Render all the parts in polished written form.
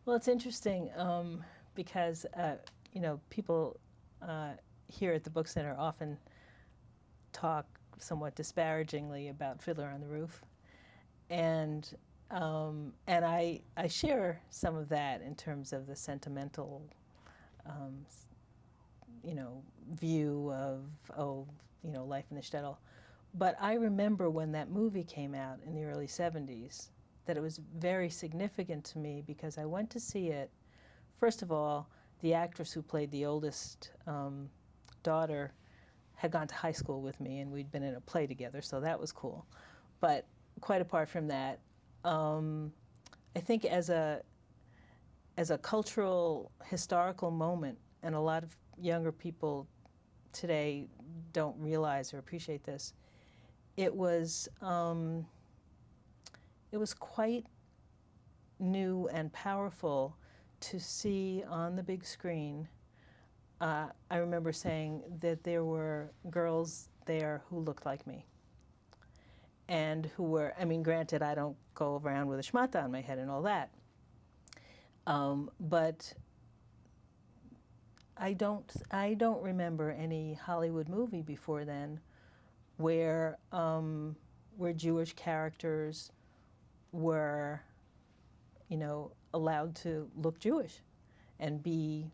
Well, it's interesting because, people here at the Book Center often talk somewhat disparagingly about Fiddler on the Roof. And I share some of that in terms of the sentimental, um, view of, life in the shtetl. But I remember when that movie came out in the early 70s, that it was very significant to me because I went to see it. First of all, the actress who played the oldest daughter had gone to high school with me, and we'd been in a play together, so that was cool. But quite apart from that, I think as a cultural, historical moment, and a lot of younger people today don't realize or appreciate this, it was quite new and powerful to see on the big screen. I remember saying that there were girls there who looked like me and who were, granted, I don't go around with a schmata on my head and all that, but I don't remember any Hollywood movie before then where Jewish characters were, allowed to look Jewish and be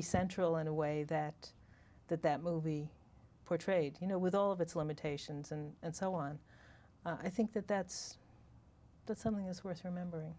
central in a way that movie portrayed, with all of its limitations and so on. I think that's something that's worth remembering.